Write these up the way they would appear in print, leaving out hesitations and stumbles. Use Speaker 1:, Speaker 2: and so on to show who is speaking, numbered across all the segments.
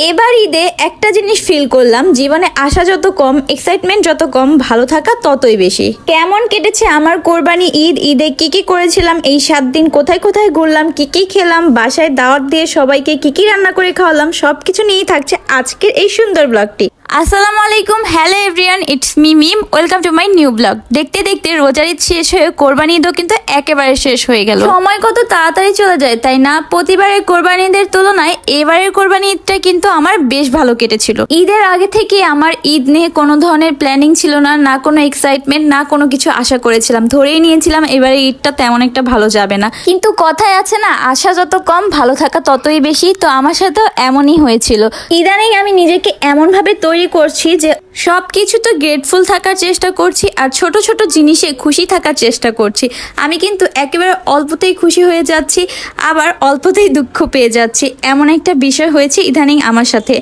Speaker 1: এবার ঈদে একটা জিনিস ফিল করলাম, জীবনে আশা যত কম, এক্সাইটমেন্ট যত কম, ভালো থাকা ততই বেশি। কেমন কেটেছে আমার কোরবানি ঈদ? ঈদে কি কি করেছিলাম এই 7 দিন, কোথায় কোথায় ঘুরলাম, কি কি খেলাম, বাসায় দাওয়াত দিয়ে সবাইকে কি কি রান্না করে খাওয়ালাম, সবকিছু নিয়েই থাকছে আজকের এই সুন্দর ব্লগটি। আসসালামু আলাইকুম, hello everyone, it's me Mim, welcome to my new blog. দেখতে দেখতে রোজার ঈদ শেষ হয়ে কোরবানি ঈদও কিন্তু একেবারে শেষ হয়ে গেল। সময় কত তাড়াতাড়ি চলে যায় তাই না? প্রতিবারের কোরবানি ঈদের তুলনায় এবারের কোরবানি ঈদটা কিন্তু আমার বেশ ভালো কেটেছিল। ঈদের আগে থেকে আমার ঈদ নিয়ে কোনো ধরনের প্ল্যানিং ছিল না, না কোনো এক্সাইটমেন্ট, না কোনো কিছু আশা করেছিলাম। ধরেই নিয়েছিলাম এবারে ঈদটা তেমন একটা ভালো যাবে না, কিন্তু কথায় আছে না, আশা যত কম ভালো থাকা ততই বেশি। তো আমার সাথেও এমনই হয়েছিল। ইদানিং আমি নিজেকে এমন ভাবে তৈরি করছি যে সবকিছু তো গ্রেটফুল থাকার চেষ্টা করছি, আর ছোট ছোট জিনিসে খুশি থাকার চেষ্টা করছি। আমি কিন্তু একেবারে অল্পতেই খুশি হয়ে যাচ্ছি, আবার অল্পতেই দুঃখ পেয়ে যাচ্ছি, এমন একটা বিষয় হয়েছে ইদানিং আমার সাথে।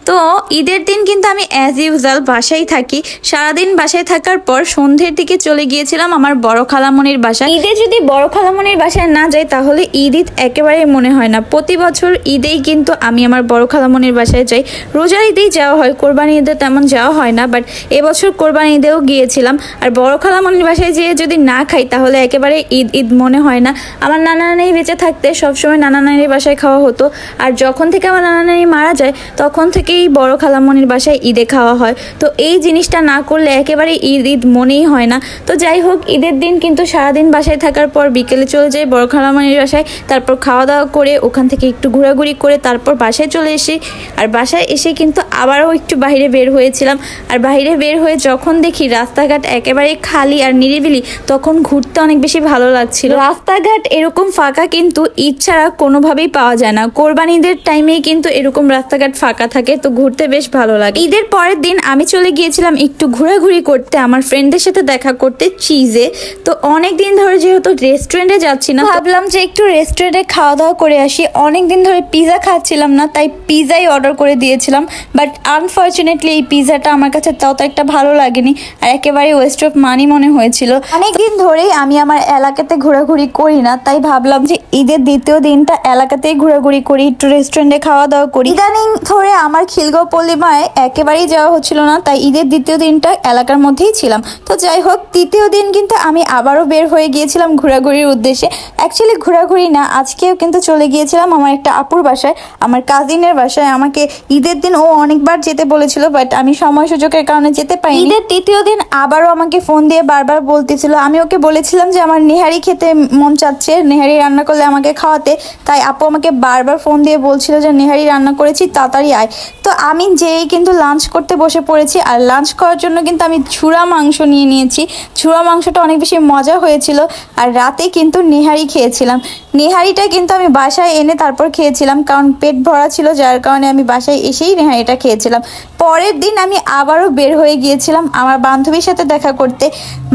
Speaker 1: তো ঈদের দিন কিন্তু আমি অ্যাজ ইউজুয়াল বাসায় থাকি। সারাদিন বাসায় থাকার পর সন্ধ্যের দিকে চলে গিয়েছিলাম আমার বড় খালামণির বাসায়। ঈদে যদি বড় খালামণির বাসায় না যাই তাহলে ঈদ একেবারেই মনে হয় না। প্রতি বছর ঈদেই কিন্তু আমি আমার বড় খালামণির বাসায় যাই। রোজার ঈদেই যাওয়া হয়, কোরবানি ঈদে তেমন যাওয়া হয় না, বাট এবছর কোরবানি ঈদেও গিয়েছিলাম। আর বড় খালামণির বাসায় যেয়ে যদি না খাই তাহলে একেবারে ঈদ ঈদ মনে হয় না। আমার নানা নানি বেঁচে থাকতে সবসময় নানা নানির বাসায় খাওয়া হতো, আর যখন থেকে আমার নানা নানি মারা যায় তখন থেকেই বড় খালামণির বাসায় ঈদে খাওয়া হয়। তো এই জিনিসটা না করলে একেবারে ঈদ ঈদ মনেই হয় না। তো যাই হোক, ঈদের দিন কিন্তু সারাদিন বাসায় থাকার পর বিকেলে চলে যাই বড় খালামণির বাসায়, তারপর খাওয়া দাওয়া করে ওখান থেকে একটু ঘোরাঘুরি করে তারপর বাসায় চলে এসে, আর বাসায় এসে কিন্তু আবারও একটু বাইরে বের হয়েছিলাম। আর বাইরে বের হয়ে যখন দেখি রাস্তাঘাট একেবারে খালি আর নিরিবিলি, তখন ঘুরতে অনেক বেশি ভালো লাগছিল। রাস্তাঘাট এরকম ফাঁকা কিন্তু ঈদ ছাড়া কোনোভাবেই পাওয়া যায় না। কোরবানি ঈদের টাইমেই কিন্তু এরকম রাস্তাঘাট ফাঁকা থাকে, তো ঘুরতে বেশ ভালো লাগে। ঈদের পরের দিন আমি চলে গিয়েছিলাম একটু ঘোরাঘুরি করতে, আমার ফ্রেন্ডদের সাথে দেখা করতে চিজে। তো অনেক দিন ধরে যেহেতু রেস্টুরেন্টে যাচ্ছি না, ভাবলাম যে একটু রেস্টুরেন্টে খাওয়া দাওয়া করে আসি। অনেক দিন ধরে পিজা খাচ্ছিলাম না, তাই পিজাই অর্ডার করে দিয়েছিলাম। বাট আনফর্চুনেটলি এই পিজাটা আমার কাছে তত একটা ভালো লাগেনি, আর একেবারে ওয়েস্ট অফ মানি মনে হয়েছিল। অনেকদিন ধরেই আমি আমার এলাকাতে ঘোরাঘুরি করি না, তাই ভাবলাম যে ঈদের দ্বিতীয় দিনটা এলাকাতেই ঘোরাঘুরি করি, একটু রেস্টুরেন্টে খাওয়া দাওয়া করি। ইদানিং ধরে আমার খিলগাঁও পল্লিমায় একেবারেই যাওয়া হচ্ছিল না, তাই ঈদের দ্বিতীয় দিনটা এলাকার মধ্যেই ছিলাম। তো যাই হোক, তৃতীয় দিন কিন্তু আমি আবারও বের হয়ে গিয়েছিলাম ঘোরাঘুরির উদ্দেশ্যে। অ্যাকচুয়ালি ঘোরাঘুরি না, আজকেও কিন্তু চলে গিয়েছিলাম আমার একটা আপুর বাসায়, আমার কাজিনের বাসায়। আমাকে ঈদের দিন ও অনেকবার যেতে বলেছিল, বাট আমি সময় সুযোগের কারণে যেতে পারি। ঈদের তৃতীয় দিন আবারও আমাকে ফোন দিয়ে বারবার বলতেছিল। আমি ওকে বলেছিলাম যে আমার নেহারি খেতে মন চাচ্ছে, নেহারি রান্না করলে আমাকে খাওয়াতে। তাই আপু আমাকে বারবার ফোন দিয়ে বলছিল যে নেহারি রান্না করেছি, তাড়াতাড়ি আয়। তো আমি যেই কিন্তু লাঞ্চ করতে বসে পড়েছি, আর লাঞ্চ করার জন্য কিন্তু আমি ঝুরা মাংস নিয়ে নিয়েছি। ঝুরা মাংসটা অনেক বেশি মজা হয়েছিল, আর রাতে কিন্তু নেহারি খেয়েছিলাম। নেহারিটা কিন্তু আমি বাসায় এনে তারপর খেয়েছিলাম, কারণ পেট ভরা ছিল, যার কারণে আমি বাসায় এসেই নেহারিটা খেয়েছিলাম। পরের দিন আমি আবারও বের হয়ে গিয়েছিলাম আমার বান্ধবীর সাথে দেখা করতে।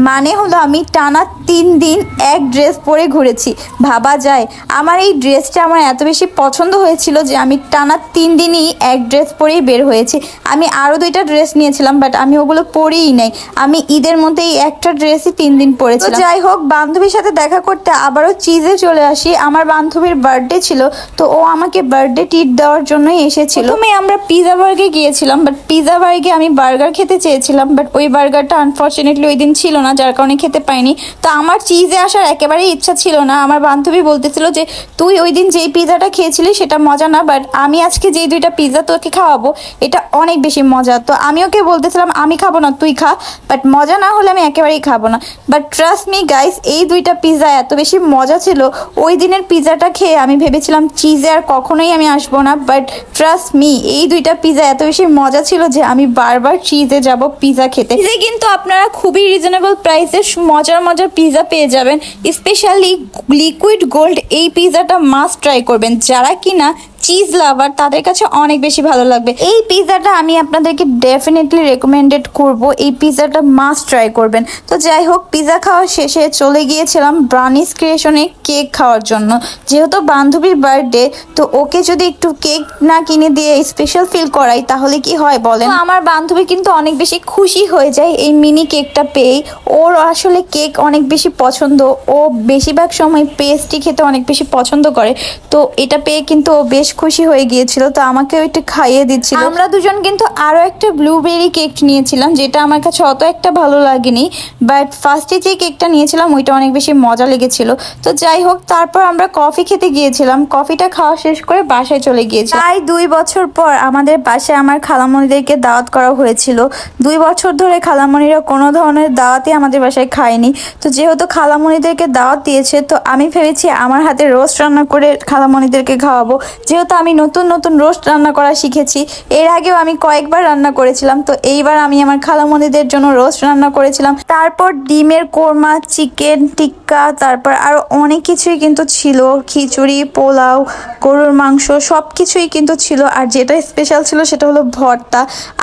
Speaker 1: মানে হলো আমি টানা 3 দিন এক ড্রেস পরে ঘুরেছি। ভাবা যায়, আমার এই ড্রেসটা আমার এত বেশি পছন্দ হয়েছিল যে আমি টানা 3 দিনই এক ড্রেস পরেই বের হয়েছি। আমি আরও 2টা ড্রেস নিয়েছিলাম, বাট আমি ওগুলো পরেই নাই। আমি ঈদের মধ্যে এই একটা ড্রেসই 3 দিন পরেছিলাম। যাই হোক, বান্ধবীর সাথে দেখা করতে আবারও চিজে চলে আসি। আমার বান্ধবীর বার্থডে ছিল, তো ও আমাকে বার্থডে ট্রিট দেওয়ার জন্যই এসেছিল। প্রথমে আমরা পিজা বার্গে গিয়েছিলাম, বাট পিজা বার্গে আমি বার্গার খেতে চেয়েছিলাম, বাট ওই বার্গারটা আনফর্চুনেটলি ওই দিন ছিল না, যার কারণে খেতে পাইনি। তো আমার চিজে আসার একেবারেই ইচ্ছা ছিল না। আমার বান্ধবী বলতেছিল যে তুই ওই দিন যেই পিজাটা খেয়েছিলি সেটা মজা না, বাট আমি আজকে যেই 2টা পিজা তোকে খাওয়াবো এটা অনেক বেশি মজা। তো আমি ওকে বলতেছিলাম আমি খাবো না, তুই খা, বাট মজা না হলে আমি একেবারেই খাবো না। বাট ট্রাস্ট মি গাইস, এই 2টা পিজা এত বেশি মজা ছিল, ওই দিনের পিজাটা খেয়ে আমি ভেবেছিলাম চিজে আর কখনোই আমি আসবো না। বাট ট্রাস্ট মি, এই 2টা পিজা এত বেশি মজা ছিল যে আমি বারবার চিজে যাব পিজা খেতে। চিজে কিন্তু আপনারা খুবই রিজনেবল প্রাইসে মজার মজার পিজা পেয়ে যাবেন। স্পেশালি লিকুইড গোল্ড এই পিজাটা মাস্ট ট্রাই করবেন। যারা কিনা চিজ লাভার তাদের কাছে অনেক বেশি ভালো লাগবে। এই পিজাটা আমি আপনাদেরকে ডেফিনেটলি রেকমেন্ডেড করব, এই পিজাটা মাস্ট ট্রাই করবেন। তো যাই হোক, পিজা খাওয়া শেষে চলে গিয়েছিলাম ব্রাউনিস ক্রিয়েশনে কেক খাওয়ার জন্য। যেহেতু বান্ধবীর বার্থডে, তো ওকে যদি একটু কেক না কিনে দিয়ে স্পেশাল ফিল করাই তাহলে কি হয় বলেন। আমার বান্ধবী কিন্তু অনেক বেশি খুশি হয়ে যায় এই মিনি কেকটা পেয়েই। ওর আসলে কেক অনেক বেশি পছন্দ, ও বেশিরভাগ সময় পেস্ট্রি খেতে অনেক বেশি পছন্দ করে। তো এটা পেয়ে কিন্তু ও বেশ খুশি হয়ে গিয়েছিল, তো আমাকেও একটু খাইয়ে দিচ্ছিল। আমরা দুজন কিন্তু আরো একটা ব্লুবেরি কেক নিয়েছিলাম, যেটা আমার কাছে অত একটা ভালো লাগেনি, বাট ফার্স্টে যে কেকটা নিয়েছিলাম ওইটা অনেক বেশি মজা লেগেছিল। তো যাই হোক, তারপর আমরা কফি খেতে গিয়েছিলাম, কফিটা খাওয়া শেষ করে বাসায় চলে গিয়েছিলাম। প্রায় 2 বছর পর আমাদের বাসায় আমার খালামণিদেরকে দাওয়াত করা হয়েছিল। 2 বছর ধরে খালামণিরা কোনো ধরনের দাওয়াতই আমাদের বাসায় খায়নি। তো যেহেতু খালামণিদেরকে দাওয়াত দিয়েছে, তো আমি ভেবেছি আমার হাতে রোস্ট রান্না করে খালামণিদেরকে খাওয়াবো, যেহেতু আমি নতুন নতুন রোস্ট রান্না করা শিখেছি। এর আগেও আমি কয়েকবার রান্না করেছিলাম, তো এইবার আমি আমার খালামণিদের জন্য রোস্ট রান্না করেছিলাম। তারপর ডিমের কোরমা, চিকেন টিক্কা, তারপর আরো অনেক কিছুই কিন্তু ছিল, খিচুড়ি, পোলাও, গরুর মাংস, সব কিছুই কিন্তু ছিল। আর যেটা স্পেশাল ছিল সেটা হলো ভর্তা।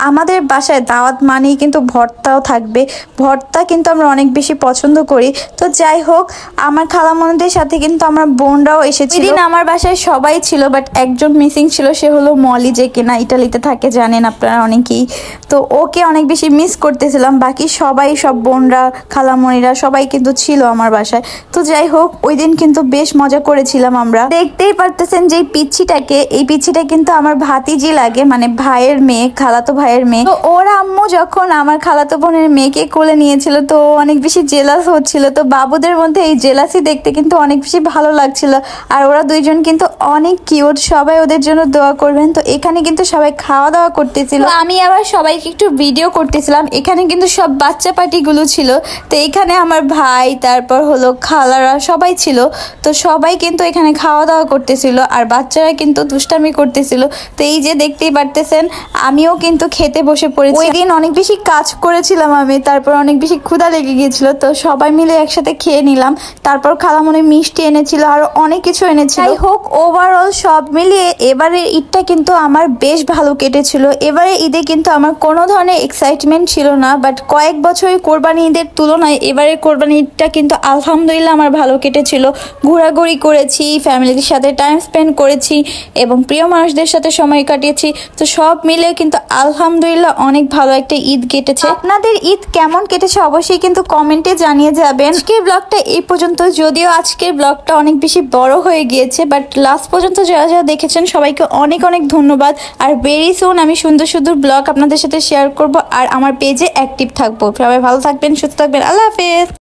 Speaker 1: আমাদের বাসায় দাওয়াত মানেই কিন্তু ভর্তাও থাকবে, ভর্তা কিন্তু আমরা অনেক বেশি পছন্দ করি। তো যাই হোক, আমার খালামণিদের সাথে কিন্তু আমার বোনরাও এসেছিল। এদিন আমার বাসায় সবাই ছিল, বাট একজন মিসিং ছিল, সে হলো মলি, যে কিনা ইটালিতে থাকে, জানেন আপনারা অনেকেই। তো ওকে অনেক বেশি মিস করতেছিলাম। বাকি সবাই, সব বোনরা, খালামণিরা সবাই কিন্তু ছিল আমার বাসায়। তো যাই হোক, ওই দিন কিন্তু বেশ মজা করেছিলাম আমরা। দেখতেই পারতেছেন যে এই পিচ্ছিটা কিন্তু আমার ভাতিজি লাগে, মানে ভাইয়ের মেয়ে, খালাতো ভাইয়ের মেয়ে। তো ওর আম্মু যখন আমার খালাতো বোনের মেয়েকে কোলে নিয়েছিল, তো অনেক বেশি জেলাস হচ্ছিল। তো বাবুদের মধ্যে এই জেলাসি দেখতে কিন্তু অনেক বেশি ভালো লাগছিল। আর ওরা দুইজন কিন্তু অনেক কিউট, সবাই ওদের জন্য দোয়া করবেন। তো এখানে কিন্তু সবাই খাওয়া দাওয়া করতেছিল, আমি আবার সবাইকে একটু ভিডিও করতেছিলাম। এখানে কিন্তু সব বাচ্চা পার্টিগুলো ছিল। তো এখানে আমার ভাই, তারপর হলো খালারা, সবাই ছিল। তো সবাই কিন্তু এখানে খাওয়া দাওয়া করতেছিল, আর বাচ্চারা কিন্তু দুষ্টামি করতেছিল। তো এই যে দেখতেই পারতেছেন, আমিও কিন্তু খেতে বসে পড়েছি। ওই দিন অনেক বেশি কাজ করেছিলাম আমি, তারপর অনেক বেশি ক্ষুধা লেগে গিয়েছিল। তো সবাই মিলে একসাথে খেয়ে নিলাম। তারপর খালামণি মিষ্টি এনেছিল, আর অনেক কিছু এনেছিল। যাই হোক, ওভারঅল সব মিলিয়ে এবারের ঈদটা কিন্তু আমার বেশ ভালো কেটেছিল। এবারে ঈদে কিন্তু আমার কোনো ধরনের এক্সাইটমেন্ট ছিল না, বাট কয়েক বছরের কোরবানি ঈদের তুলনায় এবারের কোরবানি ঈদটা কিন্তু আলহামদুলিল্লাহ আমার ভালো কেটেছিল। ঘোরাঘুরি করেছি, ফ্যামিলির সাথে টাইম স্পেন্ড করেছি, এবং প্রিয় মানুষদের সাথে সময় কাটিয়েছি। তো সব মিলে কিন্তু আলহামদুলিল্লাহ অনেক ভালো একটা ঈদ কেটেছে। আপনাদের ঈদ কেমন কেটেছে অবশ্যই কিন্তু কমেন্টে জানিয়ে যাবেন। আজকের ব্লগটা এই পর্যন্ত, যদিও আজকের ব্লগটা অনেক বেশি বড় হয়ে গিয়েছে, বাট লাস্ট পর্যন্ত যারা যারা দেখেছেন সবাইকে অনেক অনেক ধন্যবাদ। আর ভেরি সুন আমি সুন্দর সুন্দর ব্লগ আপনাদের সাথে শেয়ার করব, আর আমার পেজে অ্যাক্টিভ থাকবো। সবাই ভালো থাকবেন, সুস্থ থাকবেন, আল্লাহ হাফেজ।